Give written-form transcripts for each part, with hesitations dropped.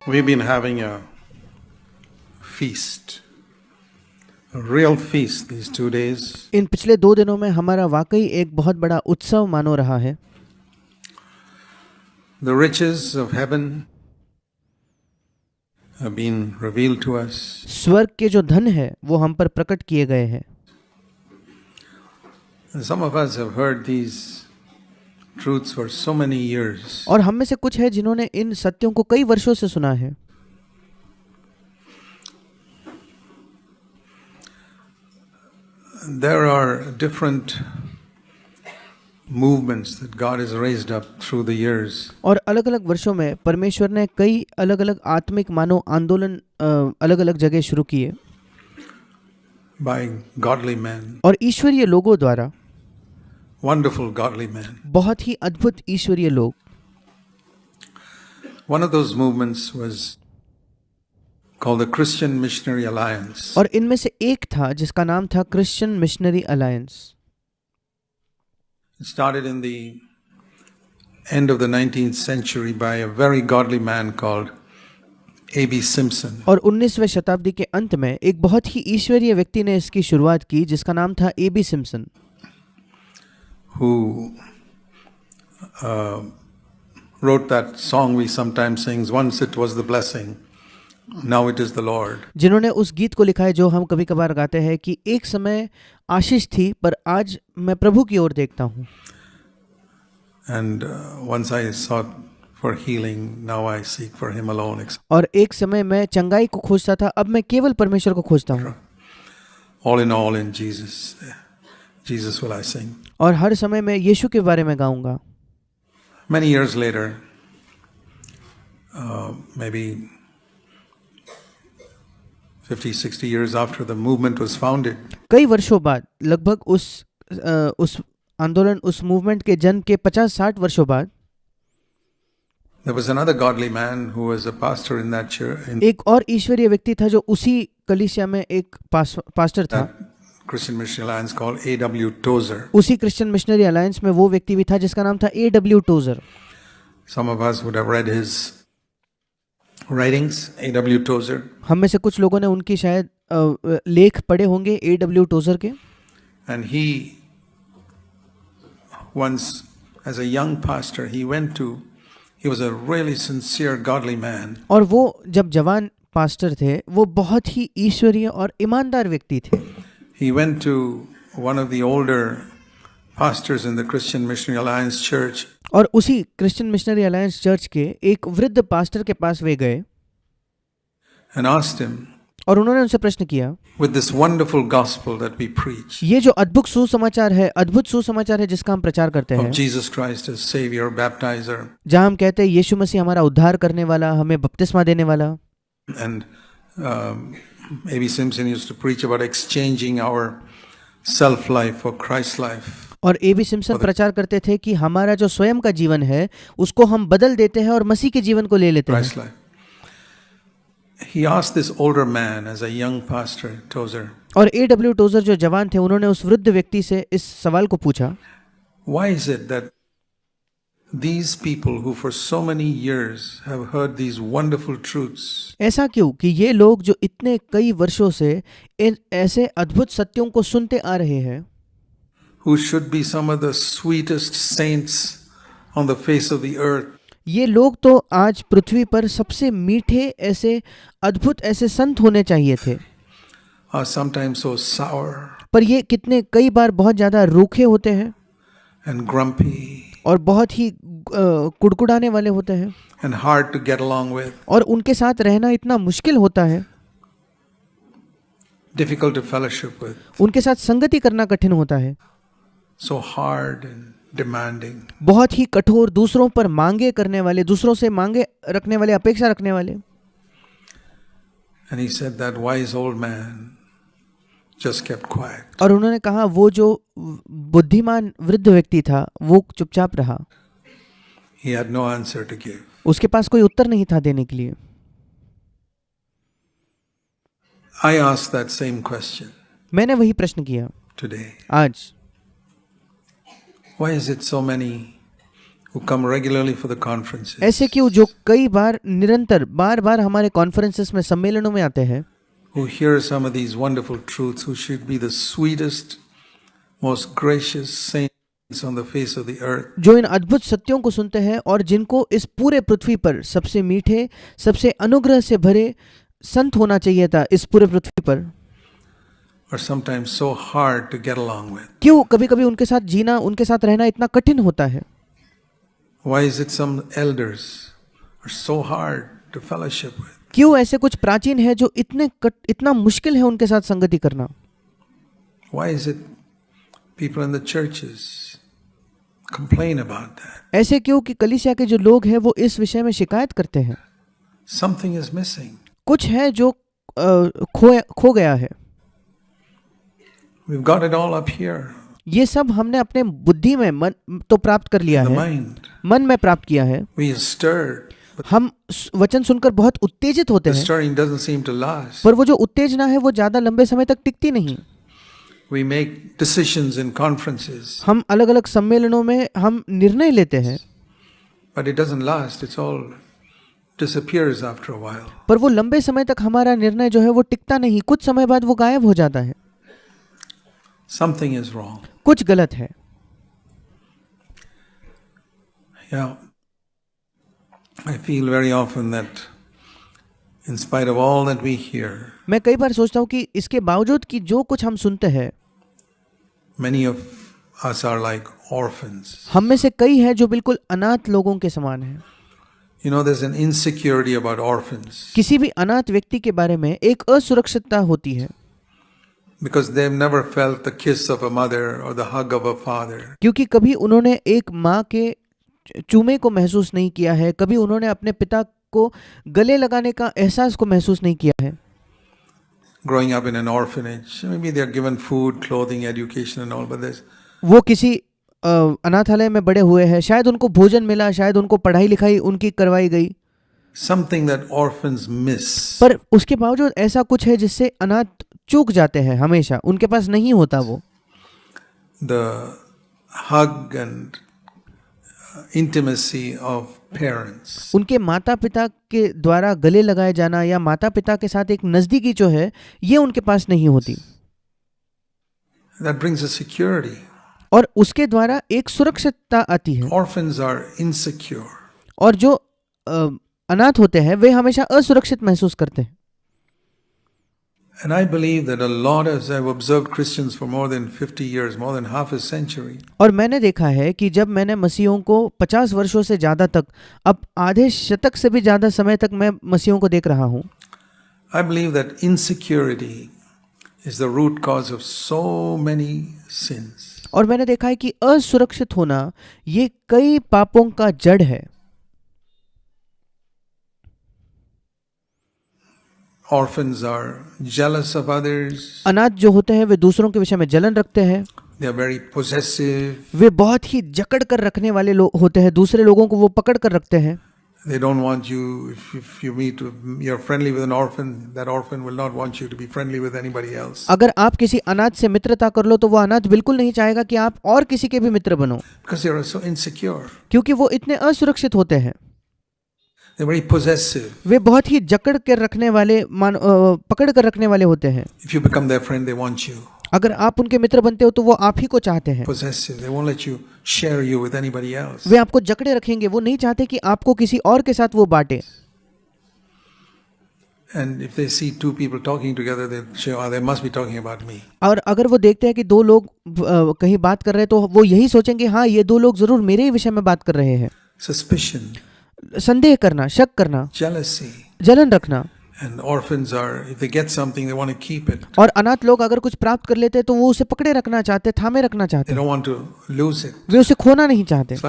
We've been having a feast, a real feast these 2 days. इन पिछले 2 दिनों में हमारा वाकई एक बहुत बड़ा उत्सव मानो रहा है। The riches of heaven have been revealed to us. स्वर्ग के जो धन है वो हम पर प्रकट किए गए हैं। And some of us have heard these truths for so many years. और हम में से कुछ है जिन्होंने इन सत्यों को कई वर्षों से सुना है। There are different movements that God has raised up through the years. और अलग-अलग वर्षों में परमेश्वर ने कई अलग-अलग आत्मिक मानो आंदोलन अलग-अलग जगह शुरू किए By godly men, और ईश्वरीय लोगों द्वारा, wonderful godly men. बहुत ही अद्भुत ईश्वरीय लोग। One of those movements was called the Christian Missionary Alliance. और इनमें से एक था जिसका नाम था Christian missionary alliance. It started in the end of the 19th century by a very godly man called A.B. Simpson. और 19वीं शताब्दी के अंत में एक बहुत ही ईश्वरीय व्यक्ति ने इसकी शुरुआत की जिसका नाम था A.B. Simpson, who wrote that song we sometimes sing, once it was the blessing, now it is the Lord. जिन्होंने उस गीत को लिखा है जो हम कभी कभार गाते हैं कि एक समय आशीष थी पर आज मैं प्रभु की ओर देखता हूँ। And once I sought for healing, now I seek for him alone. और एक समय मैं चंगाई को खोजता था, अब मैं केवल परमेश्वर को खोजता हूँ। All in Jesus will I sing. और हर समय मैं यीशु के बारे में गाऊंगा। Many years later, maybe 50-60 years after the movement was founded, कई वर्षों बाद, लगभग उस आंदोलन, उस मूवमेंट के जन्म के 50-60 वर्षों बाद, there was another godly man who was a pastor in that church. एक और ईश्वरीय व्यक्ति था जो उसी कलीसिया में एक पास्टर था। Christian Missionary Alliance called A.W. Tozer. उसी क्रिश्चियन मिशनरी अलायंस में वो व्यक्ति भी था जिसका नाम था A.W. Trouser. Some of us would have read his writings, A.W. Tozer. हम में से कुछ लोगों ने उनकी शायद लेख पढ़े होंगे A.W. टोजर के। And he once, as a young pastor, he was a really sincere, godly man. और वो जब जवान पास्टर थे, वो बहुत ही ईश्वरीय और ईमानदार व्यक्ति थे। He went to one of the older pastors in the Christian Missionary Alliance Church. और उसी क्रिश्चियन मिशनरी अलायंस चर्च के एक वृद्ध पास्टर के पास वे गए and asked him, और उन्होंने उनसे प्रश्न किया, with this wonderful gospel that we preach, ये जो अद्भुत सुसमाचार है जिसका हम प्रचार करते हैं, of Jesus Christ as Savior, Baptizer, जहाँ हम कहते हैं यीशु मसीह हमारा उद्धार करने वाला, हमें बपतिस्मा देने वाला। and A.B. Simpson used to preach about exchanging our self life for Christ's life. और A.B. सिम्पसन प्रचार करते थे कि हमारा जो स्वयं का जीवन है उसको हम बदल देते हैं और मसीह के जीवन को ले लेते Christ's हैं। life. He asked this older man as a young pastor, Tozer, और A.W. टोजर जो जवान थे, उन्होंने उस वृद्ध व्यक्ति से इस सवाल को पूछा, why is it that these people who for so many years have heard these wonderful truths, ऐसा क्यों कि ये लोग जो इतने कई वर्षों से इन ऐसे अद्भुत सत्यों को सुनते आ रहे हैं, who should be some of the sweetest saints on the face of the earth, ये लोग तो आज पृथ्वी पर सबसे मीठे ऐसे अद्भुत ऐसे संत होने चाहिए थे, are sometimes so sour पर ये कितने कई बार बहुत ज्यादा रूखे होते हैं and grumpy और बहुत ही कुड़कुड़ाने वाले होते हैं and hard to get along with, और उनके साथ रहना इतना मुश्किल होता है, difficult to fellowship with, उनके साथ संगति करना कठिन होता है, so hard and demanding. बहुत ही कठोर, दूसरों पर मांगे करने वाले, दूसरों से मांगे रखने वाले, अपेक्षा रखने वाले। And he said that wise old man just kept quiet. और उन्होंने कहा वो जो बुद्धिमान वृद्ध व्यक्ति था वो चुपचाप रहा, He had no answer to give. उसके पास कोई उत्तर नहीं था देने के लिए। I asked that same question मैंने वही प्रश्न किया today. आज, Why is it so many who come regularly for the conferences, ऐसे क्यों जो कई बार निरंतर बार बार हमारे कॉन्फ्रेंसेस में सम्मेलनों में आते हैं, who hear some of these wonderful truths, who should be the sweetest, most gracious saints on the face of the earth, जो इन अद्भुत सत्यों को सुनते हैं और जिनको इस पूरे पृथ्वी पर सबसे मीठे, सबसे अनुग्रह से भरे संत होना चाहिए था इस पूरे पृथ्वी पर, are sometimes so hard to get along with. क्यों कभी कभी उनके साथ जीना, उनके साथ रहना इतना कठिन होता है? Why is it some elders are so hard to fellowship with? क्यों ऐसे कुछ प्राचीन है जो इतना मुश्किल है उनके साथ संगति करना? Why is it people in the churches complain about that? ऐसे क्यों कि कलीसिया के जो लोग हैं वो इस विषय में शिकायत करते हैं? Something is missing. कुछ है जो खो गया है। We've got it all up here, ये सब हमने अपने बुद्धि में मन तो प्राप्त कर लिया the है, mind. मन में प्राप्त किया है। We are stirred, but हम वचन सुनकर बहुत उत्तेजित होते the हैं, stirring doesn't seem to last. पर वो जो उत्तेजना है वो ज्यादा लंबे समय तक टिकती नहीं। We make decisions in conferences, हम अलग अलग सम्मेलनों में हम निर्णय लेते हैं, but it doesn't last. It's all disappears after a while. पर वो लंबे समय तक हमारा निर्णय जो है वो टिकता नहीं, कुछ समय बाद वो गायब हो जाता है। Something is wrong. कुछ गलत है। Yeah. I feel very often that in spite of all that we hear, मैं कई बार सोचता हूँ कि इसके बावजूद कि जो कुछ हम सुनते हैं, many of us are like orphans. हम में से कई हैं जो बिल्कुल अनाथ लोगों के समान हैं। You know, there's an insecurity about orphans किसी भी अनाथ व्यक्ति के बारे में एक असुरक्षितता होती है, because they've never felt the kiss of a mother or the hug of a father. क्योंकि कभी उन्होंने एक माँ के चूमे को महसूस नहीं किया है, कभी उन्होंने अपने पिता को गले लगाने का एहसास को महसूस नहीं किया है। Growing up in an orphanage, maybe they're given food, clothing, education and all, but there's वो किसी अनाथालय में बड़े हुए हैं, शायद उनको भोजन मिला, शायद उनको पढ़ाई लिखाई उनकी करवाई गई, something that orphans miss. पर उसके बावजूद ऐसा कुछ है जिससे अनाथ चूक जाते हैं, हमेशा उनके पास नहीं होता वो। The hug and intimacy of parents. उनके माता पिता के द्वारा गले लगाए जाना या माता पिता के साथ एक नजदीकी जो है ये उनके पास नहीं होती, That brings a security. और उसके द्वारा एक सुरक्षितता आती है। Orphans are insecure. और जो अनाथ होते हैं वे हमेशा असुरक्षित महसूस करते हैं। And I believe that a lot, as I've observed Christians for more than 50 years, more than half a century, और मैंने देखा है कि जब मैंने मसीहों को 50 वर्षों से ज़्यादा तक, अब आधे शतक से भी ज़्यादा समय तक मैं मसीहों को देख रहा हूँ, I believe that insecurity is the root cause of so many sins. और मैंने देखा है कि असुरक्षित होना ये कई पापों का जड़ है। Orphans are jealous of others. अनाथ जो होते हैं वे दूसरों के विषय में जलन रखते हैं, They are very possessive. वे बहुत ही जकड़ कर रखने वाले लोग होते हैं, दूसरे लोगों को वो पकड़ कर रखते हैं। They don't want you, if you meet, you're friendly with an orphan, that orphan will not want you to be friendly with anybody else. अगर आप किसी अनाथ से मित्रता कर लो तो वो अनाथ बिल्कुल नहीं चाहेगा कि आप और किसी के भी मित्र बनो, Because they are so insecure. क्योंकि वो इतने असुरक्षित होते हैं। They're very possessive. वे बहुत ही जकड़ कर रखने वाले, पकड़ कर रखने वाले होते हैं। If you become their friend, they want you. अगर आप उनके मित्र बनते हो तो वो आप ही को चाहते हैं। Possessive. They won't let you share you with anybody else. वे आपको जकड़े रखेंगे, वो नहीं चाहते कि आपको किसी और के साथ वो बांटे। And if they see two people talking together, they say, "Oh, they must be talking about me." और अगर वो देखते हैं कि दो लोग कहीं बात कर रहे हैं तो वो यही सोचेंगे, हाँ ये दो लोग जरूर मेरे ही विषय में बात कर रहे हैं। Suspicion, संदेह करना, शक करना, jealousy. जलन रखना। And orphans are, if they get something, they want to keep it. और अनाथ लोग अगर कुछ प्राप्त कर लेते हैं तो वो उसे पकड़े रखना चाहते, थामे रखना They चाहते, don't want to lose it. वे उसे खोना नहीं चाहते। It's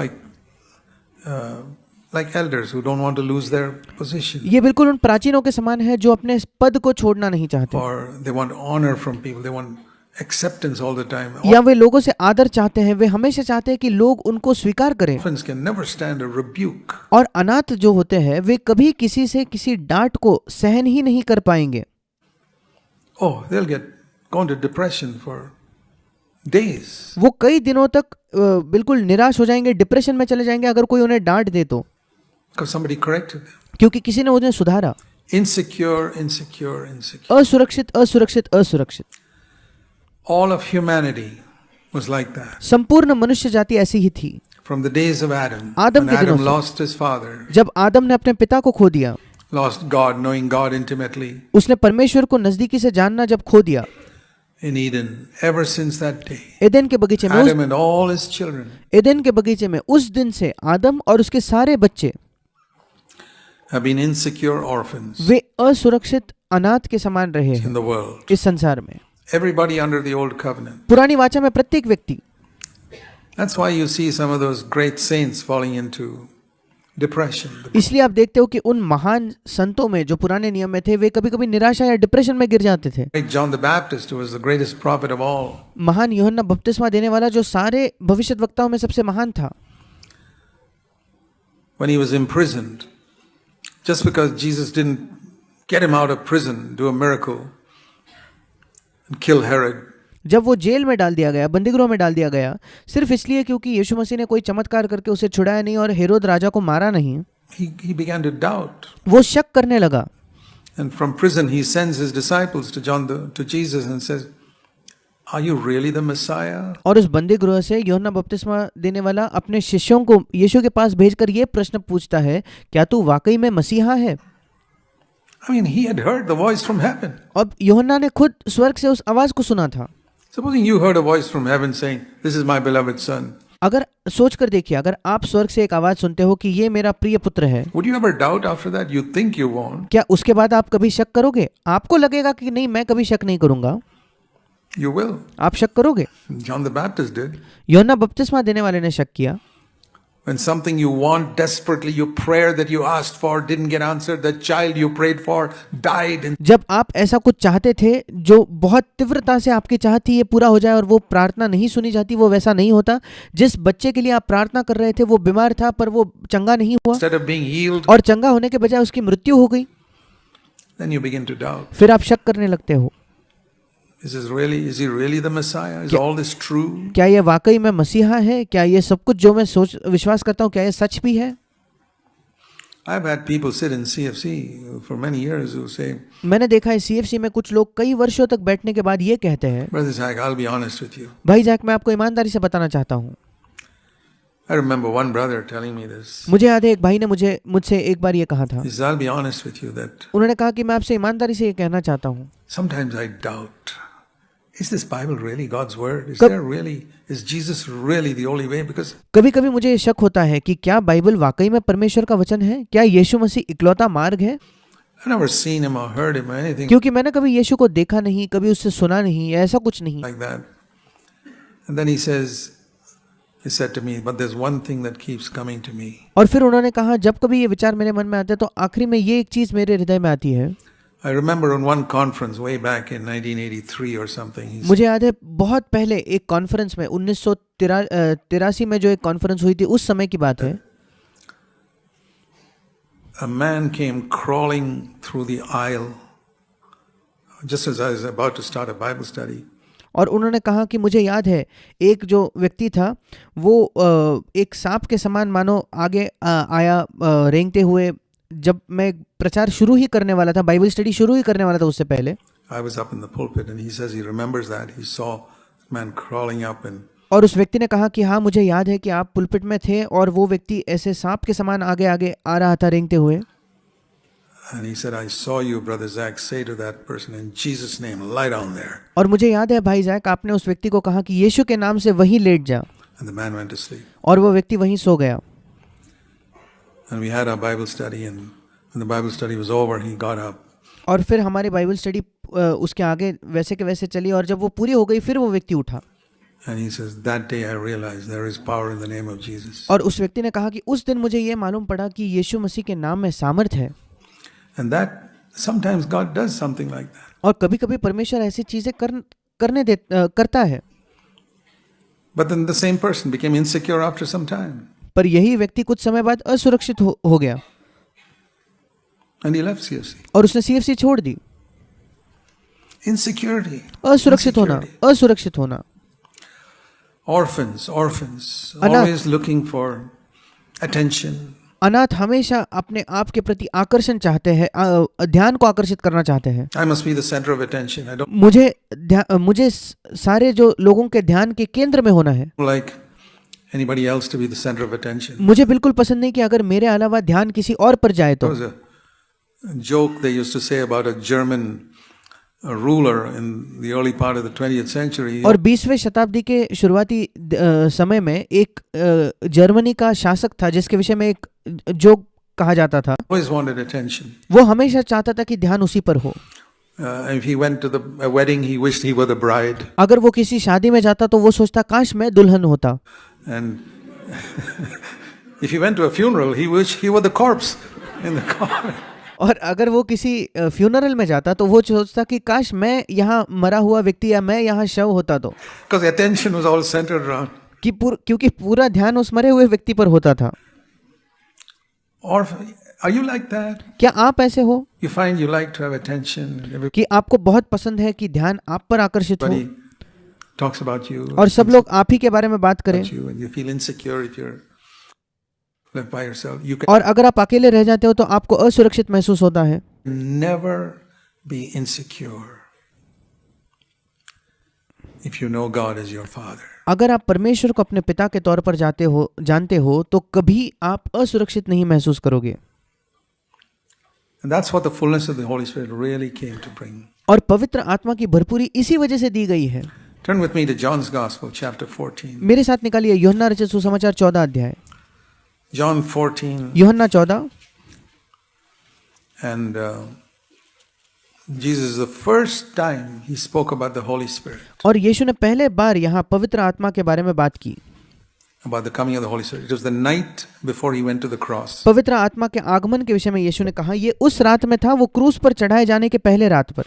like elders who don't want to lose their position, ये बिल्कुल उन प्राचीनों के समान है जो अपने पद को छोड़ना नहीं चाहते, or they want honor from people. They want acceptance all the time. या वे लोगों से आदर चाहते हैं, वे हमेशा चाहते हैं कि लोग उनको स्वीकार करें। Orphans can never stand a rebuke. और अनाथ जो होते हैं वे कभी किसी से किसी डांट को सहन ही नहीं कर पाएंगे। Oh, they'll go into depression for days. वो कई दिनों तक बिल्कुल निराश हो जाएंगे, डिप्रेशन में चले जाएंगे अगर कोई उन्हें डांट दे तो, because somebody corrected them. क्योंकि किसी ने उन्हें सुधारा। Insecure, insecure, insecure. असुरक्षित असुरक्षित असुरक्षित। All of humanity was like that. संपूर्ण मनुष्य जाति ऐसी ही थी। From the days of Adam, Adam when के दिनों Adam से। lost his father, जब आदम ने अपने पिता को खो दिया, lost God, knowing God intimately उसने परमेश्वर को नजदीकी से जानना जब खो दिया, in Eden, ever since that day, Eden के बगीचे में Adam and all his children Eden के बगीचे में उस दिन से आदम और उसके सारे बच्चे have been insecure orphans वे असुरक्षित अनाथ के समान रहे हैं in the world. इस संसार में। Everybody under the old covenant. पुरानी वाचा में प्रत्येक व्यक्ति। That's why you see some of those great saints falling into depression. इसलिए आप देखते हो कि उन महान संतों में जो पुराने नियम में थे वे कभी कभी निराशा या डिप्रेशन में गिर जाते थे। Like John the Baptist, who was the greatest prophet of all, महान यूहन्ना बपतिस्मा देने वाला जो सारे भविष्यद्वक्ताओं में सबसे महान था, when he was imprisoned, just because Jesus didn't get him out of prison, do a miracle, and kill Herod, जब वो जेल में डाल दिया गया, बंदीगृह में डाल दिया गया, सिर्फ इसलिए क्योंकि यीशु मसीह ने कोई चमत्कार करके उसे छुड़ाया नहीं और हेरोद राजा को मारा नहीं, he began to doubt. वो शक करने लगा। And from prison, he sends his disciples to Jesus and says, "Are you really the Messiah?" और उस बंदीगृह से यूहन्ना बपतिस्मा देने वाला अपने शिष्यों को यीशु के पास भेजकर ये प्रश्न पूछता है, क्या तू वाकई में मसीहा है? I mean, he had heard the voice from heaven. अब यूहन्ना ने खुद स्वर्ग से उस आवाज को सुना था। Supposing you heard a voice from heaven saying, "This is my beloved son." अगर सोच कर देखिए, अगर आप स्वर्ग से एक आवाज सुनते हो कि ये मेरा प्रिय पुत्र है, Would you ever doubt after that? You think you won't. क्या उसके बाद आप कभी शक करोगे? आपको लगेगा कि नहीं, मैं कभी शक नहीं करूंगा। You will. आप शक करोगे। John the Baptist did. यूहन्ना बपतिस्मा देने वाले ने शक किया। When something you want desperately, your prayer that you asked for didn't get answered, the child you prayed for died. जब आप ऐसा कुछ चाहते थे जो बहुत तीव्रता से आपकी चाहत थी ये पूरा हो जाए और वो प्रार्थना नहीं सुनी जाती, वो वैसा नहीं होता। जिस बच्चे के लिए आप प्रार्थना कर रहे थे वो बीमार था पर वो चंगा नहीं हुआ, Instead of being healed, और चंगा होने के बजाय उसकी मृत्यु हो गई, then you begin to doubt. फिर आप शक करने लगते हो, Is he really the Messiah? Is all this true? क्या ये वाकई में मसीहा है? क्या ये सब कुछ जो मैं विश्वास करता हूँ क्या ये सच भी है? I've had people sit in CFC for many years who say, मैंने देखा है CFC में कुछ लोग कई वर्षों तक बैठने के बाद ये कहते हैं, Brother Zach, I'll be honest with you. भाई जैक मैं आपको ईमानदारी से बताना चाहता हूँ। I remember one brother telling me this. मुझे याद है एक भाई ने मुझसे एक बार ये कहा था। He says, I'll be honest with you that उन्होंने कहा कि मैं आपसे ईमानदारी से ये कहना चाहता हूँ, sometimes I doubt. Is this Bible really God's word? Is Jesus really the only way? Because कभी कभी मुझे ये शक होता है कि क्या बाइबल वाकई में परमेश्वर का वचन है? क्या यीशु मसीह इकलौता मार्ग है? I've never seen him or heard him or anything क्योंकि मैंने कभी यीशु को देखा नहीं, कभी उससे सुना नहीं, ऐसा कुछ नहीं। like that. And then he said to me, but there's one thing that keeps coming to me. और फिर उन्होंने कहा, जब कभी ये विचार मेरे मन में आते हैं तो आखिरी में ये एक चीज मेरे हृदय में आती है। I remember on one conference way back in 1983 or something. मुझे याद है बहुत पहले एक कॉन्फ्रेंस में 1983 में जो एक कॉन्फ्रेंस हुई थी उस समय की बात है। A man came crawling through the aisle just as I was about to start a Bible study. और उन्होंने कहा कि मुझे याद है एक जो व्यक्ति था वो एक सांप के समान मानो आगे आया रेंगते हुए, जब मैं प्रचार शुरू ही करने वाला था, बाइबल स्टडी शुरू ही करने वाला था उससे पहले। I was up in the pulpit and he says he remembers that. He saw a man crawling up and और उस व्यक्ति ने कहा कि हाँ मुझे याद है कि आप पुलपिट में थे और वो व्यक्ति ऐसे सांप के समान आगे आगे आ रहा था रेंगते हुए। And he said, I saw you, Brother Zach, say to that person, in Jesus' name, lie down there. और मुझे याद है भाई जैक आपने उस व्यक्ति को कहा कि यीशु के नाम से वहीं लेट जा। And the man went to sleep. और वो व्यक्ति वहीं सो गया। And we had our Bible study, and when the Bible study was over, he got up. और फिर हमारी बाइबल स्टडी उसके आगे वैसे के वैसे चली और जब वो पूरी हो गई फिर वो व्यक्ति उठा। And he says, that day I realized there is power in the name of Jesus. और उस व्यक्ति ने कहा कि उस दिन मुझे ये मालूम पड़ा कि यीशु मसीह के नाम में सामर्थ है। And that sometimes God does something like that. और कभी-कभी परमेश्वर ऐसी चीजें करता है। But then the same person became insecure after some time. पर यही व्यक्ति कुछ समय बाद असुरक्षित हो गया। And he left CFC. और उसने CFC छोड़ दी। Insecurity. असुरक्षित होना। Orphans, अनाथ। always looking for attention. अनाथ हमेशा अपने आप के प्रति आकर्षण चाहते हैं, ध्यान को आकर्षित करना चाहते हैं। I must be the center of attention. I don't मुझे सारे जो लोगों के ध्यान के केंद्र में होना है। like anybody else to be the center of attention. मुझे बिल्कुल पसंद नहीं कि अगर मेरे अलावा ध्यान किसी और पर जाए तो। There was a joke they used to say about a German ruler in the early part of the 20th century. और 20वीं शताब्दी के शुरुआती समय में एक जर्मनी का शासक था जिसके विषय में एक जोक कहा जाता था। Always wanted attention. वो हमेशा चाहता था कि ध्यान उसी पर हो। If he went to a wedding, he wished he were the bride. अगर वो किसी शादी में जाता तो वो सोचता काश मैं दुल्हन होता। And if he went to a funeral, he wished he were the corpse in the car. और अगर वो किसी फ्यूनरल में जाता तो वो सोचता कि काश मैं यहाँ मरा हुआ व्यक्ति या मैं यहाँ शव होता तो। Because attention was all centered around. क्योंकि पूरा ध्यान उस मरे हुए व्यक्ति पर होता था। Or are you like that? क्या आप ऐसे हो You find you like to have attention. कि आपको बहुत पसंद है कि ध्यान आप पर आकर्षित हो Everybody talks about you. और सब लोग आप ही के बारे में बात करें, about you, and you feel insecure if you're left by yourself. You और अगर आप अकेले रह जाते हो तो आपको असुरक्षित महसूस होता है। can never be insecure if you know God as your Father. अगर आप परमेश्वर को अपने पिता के तौर पर जानते हो तो कभी आप असुरक्षित नहीं महसूस करोगे। And that's what the fullness of the Holy Spirit really came to bring. और पवित्र आत्मा की भरपूरी इसी वजह से दी गई है। Turn with me to John's Gospel, chapter 14. मेरे साथ निकालिए यूहन्ना रचित सुसमाचार 14 अध्याय। John 14, यूहन्ना 14। and Jesus, the first time he spoke about the Holy Spirit, और यीशु ने पहले बार यहाँ पवित्र आत्मा के बारे में बात की, about the coming of the Holy Spirit. It was the night before he went to the cross. पवित्र आत्मा के आगमन के विषय में यीशु ने कहा ये उस रात में था, वो क्रूस पर चढ़ाए जाने के पहले रात पर।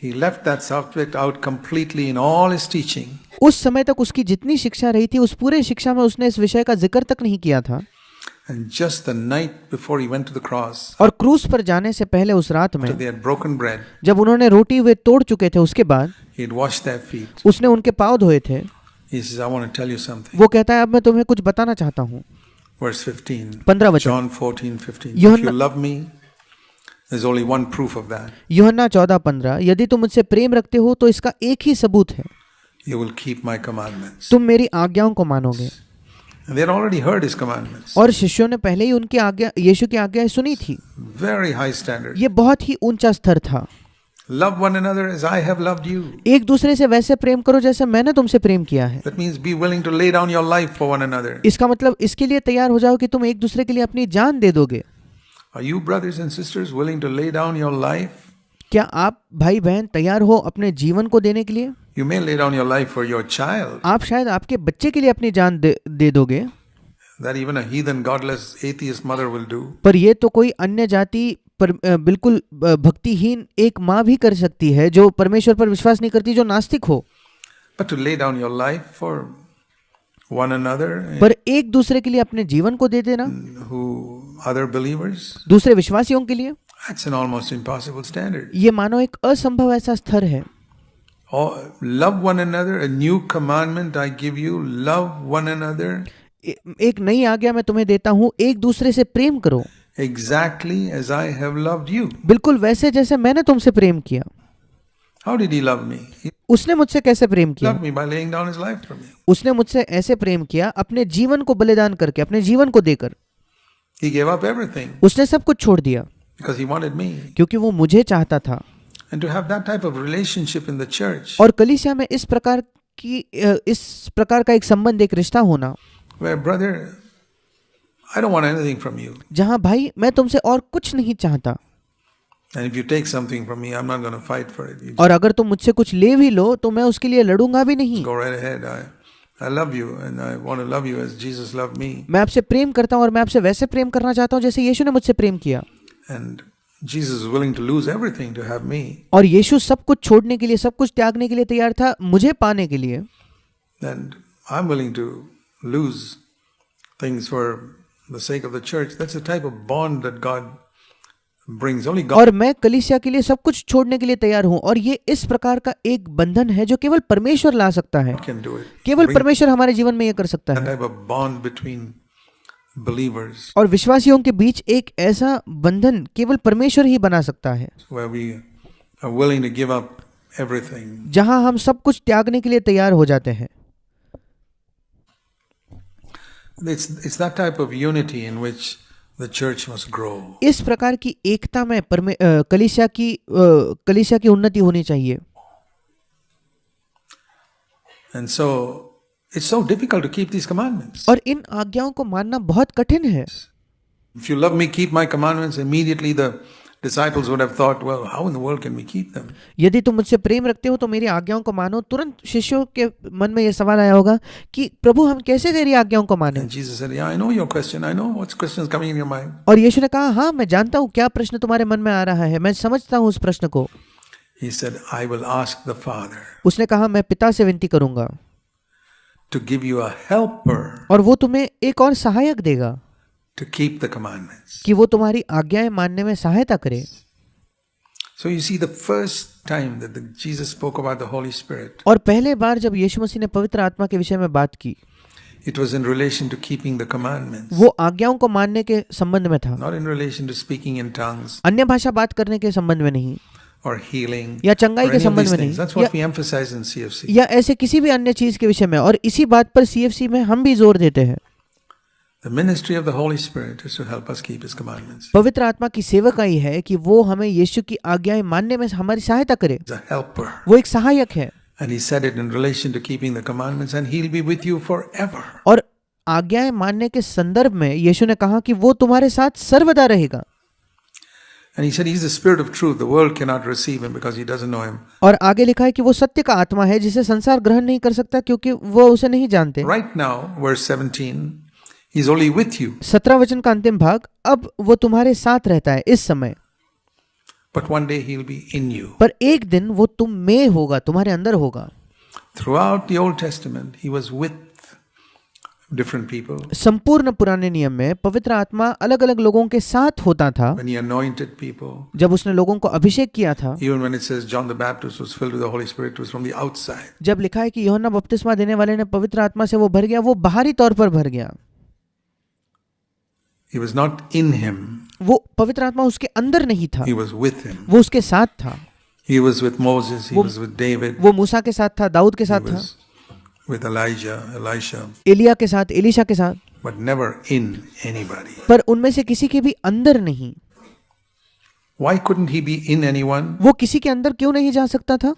He left that subject out completely in all his teaching. उस समय तक उसकी जितनी शिक्षा रही थी उस पूरे शिक्षा में उसने इस विषय का जिक्र तक नहीं किया था। And just the night before he went to the cross, और क्रूस पर जाने से पहले उस रात में after they had broken bread, जब उन्होंने रोटी वे तोड़ चुके थे उसके बाद he had washed their feet. उसने उनके पाँव धोए थे। He says, I want to tell you something. वो कहता है अब मैं तुम्हें कुछ बताना चाहता हूँ। Verse 15. 15 वचन। John 14:15. If यूहन्ना- you love me, there's only one proof of that. यूहन्ना 14:15 यदि तुम मुझसे प्रेम रखते हो तो इसका एक ही सबूत है, You will keep my commandments. तुम मेरी आज्ञाओं को मानोगे। And they had already heard his commandments. और शिष्यों ने पहले ही उनकी आज्ञा यीशु की आज्ञाएं सुनी थी। Very high standard. ये बहुत ही ऊंचा स्तर था। Love one another as I have loved you. एक दूसरे से वैसे प्रेम करो जैसे मैंने तुमसे प्रेम किया है। That means be willing to lay down your life for one another. इसका मतलब इसके लिए तैयार हो जाओ कि तुम एक दूसरे के लिए अपनी जान दे दोगे। Are you brothers and sisters willing to lay down your life? क्या आप भाई बहन तैयार हो अपने जीवन को देने के लिए? You may lay down your life for your child. आप शायद आपके बच्चे के लिए अपनी जान दे दोगे, That even a heathen, godless, atheist mother will do. पर ये तो कोई अन्य जाति पर बिल्कुल भक्तिहीन एक माँ भी कर सकती है जो परमेश्वर पर विश्वास नहीं करती, जो नास्तिक हो। But to lay down your life for one another, पर एक दूसरे के लिए अपने जीवन को दे देना, who other believers, दूसरे विश्वासियों के लिए, that's an almost impossible standard. ये मानो एक असंभव ऐसा स्तर है। Oh, love one another. A new commandment I give you: love one another. एक नई आज्ञा मैं तुम्हें देता हूँ, एक दूसरे से प्रेम करो, Exactly as I have loved you. बिल्कुल वैसे जैसे मैंने तुमसे प्रेम किया। How did he love me? He उसने मुझसे कैसे प्रेम किया? loved me by laying down his life for me. उसने मुझसे ऐसे प्रेम किया अपने जीवन को बलिदान करके, अपने जीवन को देकर। He gave up everything उसने सब कुछ छोड़ दिया because he wanted me. क्योंकि वो मुझे चाहता था। And to have that type of relationship in the church, और कलीसिया में इस प्रकार का एक संबंध, एक रिश्ता होना, where brother, I don't want anything from you. जहाँ भाई मैं तुमसे और कुछ नहीं चाहता, And if you take something from me, I'm not going to fight for it. You और अगर तुम मुझसे कुछ ले भी लो तो मैं उसके लिए लड़ूंगा भी नहीं। go right ahead. I love you and I want to love you as Jesus loved me. मैं आपसे प्रेम करता हूँ और मैं आपसे वैसे प्रेम करना चाहता हूँ जैसे यीशु ने मुझसे प्रेम किया। And Jesus is willing to lose everything to have me. और यीशु सब कुछ छोड़ने के लिए, सब कुछ त्यागने के लिए तैयार था मुझे पाने के लिए। And I'm willing to lose things for the sake of the church. That's a type of bond that God brings. Only God और मैं कलीसिया के लिए सब कुछ छोड़ने के लिए तैयार हूँ, और ये इस प्रकार का एक बंधन है जो केवल परमेश्वर ला सकता है, can do it. केवल Bring परमेश्वर हमारे जीवन में ये कर सकता that है। type of bond between believers और विश्वासियों के बीच एक ऐसा बंधन केवल परमेश्वर ही बना सकता है, where we are willing to give up everything. जहां हम सब कुछ त्यागने के लिए तैयार हो जाते हैं। It's that type of unity in which the church must grow. इस प्रकार की एकता में कलीसिया की उन्नति होनी चाहिए। And so it's so difficult to keep these commandments. और इन आज्ञाओं को मानना बहुत कठिन है। If you love me, keep my commandments. Immediately the disciples would have thought, well, how in the world can we keep them? यदि तुम मुझसे प्रेम रखते हो तो मेरी आज्ञाओं को मानो। तुरंत शिष्यों के मन में यह सवाल आया होगा कि प्रभु हम कैसे तेरी आज्ञाओं को माने। And Jesus said, yeah, I know your question. I know what's questions coming in your mind. और यीशु ने कहा, हाँ मैं जानता हूँ क्या प्रश्न तुम्हारे मन में आ रहा है, मैं समझता हूँ उस प्रश्न को। He said, I will ask the Father उसने कहा, मैं पिता से विनती करूंगा to give you a helper और वो तुम्हें एक और सहायक देगा to keep the commandments. कि वो तुम्हारी आज्ञाएं मानने में सहायता करे। So you see, the first time that Jesus spoke about the Holy Spirit, और पहले बार जब यीशु मसीह ने पवित्र आत्मा के विषय में बात की, it was in relation to keeping the commandments, वो आज्ञाओं को मानने के संबंध में था, not in relation to speaking in tongues अन्य भाषा बात करने के संबंध में नहीं, or healing या or चंगाई के any of संबंध these में things. नहीं, That's what we emphasize in CFC. या ऐसे किसी भी अन्य चीज के विषय में। और इसी बात पर CFC में हम भी जोर देते हैं। The ministry of the Holy Spirit is to help us keep His commandments. पवित्र आत्मा की सेवकाई है कि वो हमें यीशु की आज्ञाएं मानने में हमारी सहायता करे। He's a helper. वो एक सहायक है, And He said it in relation to keeping the commandments, and He'll be with you forever. और आज्ञाएं मानने के संदर्भ में यीशु ने कहा कि वो तुम्हारे साथ सर्वदा रहेगा। And He said He's the Spirit of truth. The world cannot receive Him because he doesn't know Him. और आगे लिखा है कि वो सत्य का आत्मा है जिसे संसार ग्रहण नहीं कर सकता क्योंकि वो उसे नहीं जानते। Right now, verse 17, He's only with you. 17 वचन का अंतिम भाग, अब वो तुम्हारे साथ रहता है इस समय, But one day He'll be in you. पर एक दिन वो तुम में होगा, तुम्हारे अंदर होगा। Throughout the Old Testament, He was with different people. संपूर्ण पुराने नियम में पवित्र आत्मा अलग अलग लोगों के साथ होता था। When He anointed people, जब उसने लोगों को अभिषेक किया था, even when it says John the Baptist was filled with the Holy Spirit, it was from the outside. जब लिखा है कि यूहन्ना बपतिस्मा देने वाले ने पवित्र आत्मा से वो भर गया, वो बाहरी तौर पर भर गया। He was not in Him. वो पवित्र आत्मा उसके अंदर नहीं था, He was with Him. वो उसके साथ था। He was with Moses. He was with David. वो मूसा के साथ था, दाऊद के He साथ था, was with Elijah, Elisha, Elia के साथ, एलीशा के साथ, but never in anybody. पर उनमें से किसी के भी अंदर नहीं। Why couldn't He be in anyone? वो किसी के अंदर क्यों नहीं जा सकता था?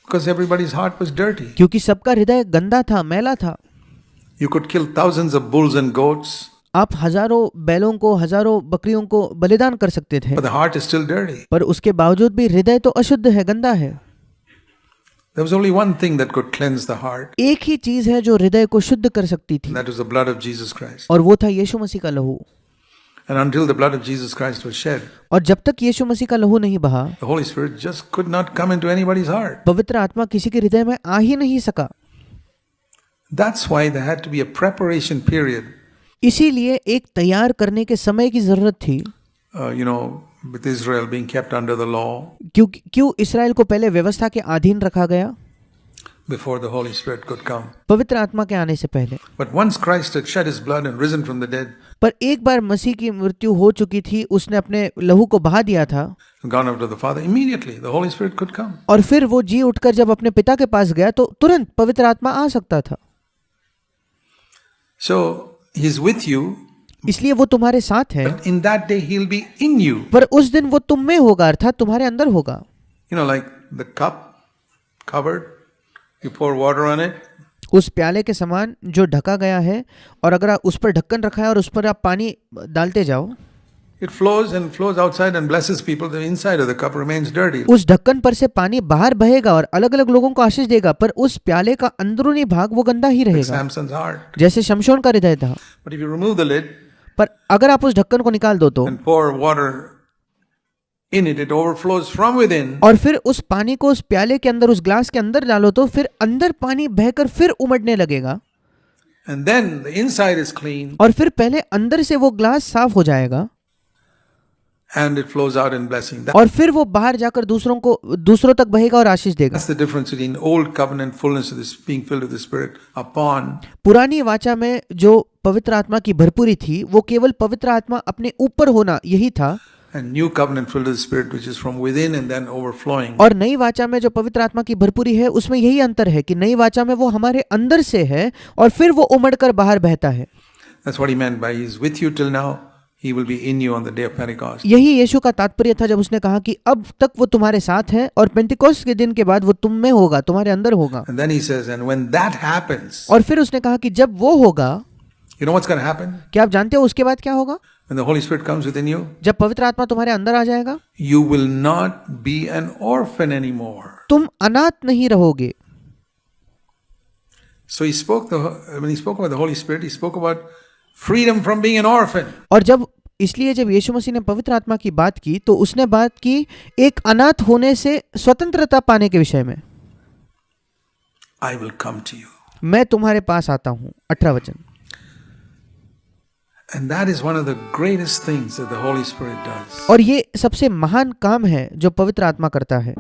Because everybody's heart was dirty. क्योंकि सबका हृदय गंदा था, मैला था। You could kill thousands of bulls and goats, आप हजारों बैलों को, हजारों बकरियों को बलिदान कर सकते थे, but the heart is still dirty. पर उसके बावजूद भी हृदय तो अशुद्ध है, गंदा है। There was only one thing that could cleanse the heart, एक ही चीज है जो हृदय को शुद्ध कर सकती थी, and that was the blood of Jesus Christ. और वो था यीशु मसीह का लहू। And until the blood of Jesus Christ was shed, और जब तक यीशु मसीह का लहू नहीं बहा, the Holy Spirit just could not come into anybody's heart. पवित्र आत्मा किसी के हृदय में आ ही नहीं सका। That's why there had to be a preparation period. इसीलिए एक तैयार करने के समय की जरूरत थी। With Israel being kept under the law क्यों इसराइल को पहले व्यवस्था के अधीन रखा गया before the Holy Spirit could come. पवित्र आत्मा के आने से पहले। But once Christ had shed His blood and risen from the dead, पर एक बार मसीह की मृत्यु हो चुकी थी, उसने अपने लहू को बहा दिया था, gone up to the Father, immediately the Holy Spirit could come. और फिर वो जी उठकर जब अपने पिता के पास गया तो तुरंत पवित्र आत्मा आ सकता था। So He's with you, इसलिए वो तुम्हारे साथ है, but in that day He'll be in you. पर उस दिन वो तुम में होगा, अर्थात तुम्हारे अंदर होगा। Like the cup covered, you pour water on it, उस प्याले के समान जो ढका गया है, और अगर उस पर ढक्कन रखा है और उस पर आप पानी डालते जाओ, it flows and flows outside and blesses people. The inside of the cup remains dirty. उस ढक्कन पर से पानी बाहर बहेगा और अलग अलग लोगों को आशीष देगा, पर उस प्याले का अंदरूनी भाग वो गंदा ही Like रहेगा, Samson's heart. जैसे शमशोन का हृदय था। But if you remove the lid पर अगर आप उस ढक्कन को निकाल दो तो, and pour water in it, it overflows from within. और फिर उस पानी को उस प्याले के अंदर, उस ग्लास के अंदर डालो तो फिर अंदर पानी बहकर फिर उमड़ने लगेगा, And then the inside is clean, और फिर पहले अंदर से वो ग्लास साफ हो जाएगा, and it flows out in blessing. और फिर वो बाहर जाकर दूसरों तक बहेगा और आशीष देगा। That's the difference between old covenant fullness of this being filled with the Spirit upon पुरानी वाचा में जो पवित्र आत्मा की भरपूरी थी वो केवल पवित्र आत्मा अपने ऊपर होना यही था, and new covenant filled with the Spirit which is from within and then overflowing. और नई वाचा में जो पवित्र आत्मा की भरपूरी है उसमें यही अंतर है कि नई वाचा में वो हमारे अंदर से है और फिर वो उमड़कर बाहर बहता है। That's what he meant by he's with you till now, he will be in you on the day of Pentecost. यही यीशु का तात्पर्य था जब उसने कहा कि अब तक वो तुम्हारे साथ है और पेंटिकोस्ट के दिन के बाद वो तुम में होगा, तुम्हारे अंदर होगा। And then he says, and when that happens, और फिर उसने कहा कि जब वो होगा, you know what's going to happen? क्या आप जानते हो उसके बाद क्या होगा? When the Holy Spirit comes within you, जब पवित्र आत्मा तुम्हारे अंदर आ जाएगा, you will not be an orphan anymore. तुम अनाथ नहीं रहोगे। So when he spoke about the Holy Spirit, he spoke about freedom from being an orphan. और जब यीशु मसीह ने पवित्र आत्मा की बात की तो उसने बात की एक अनाथ होने से स्वतंत्रता पाने के विषय में। I will come to you. मैं तुम्हारे पास आता हूँ, 18 वचन। And that is one of the greatest things that the Holy Spirit does. और ये सबसे महान काम है जो पवित्र आत्मा करता है।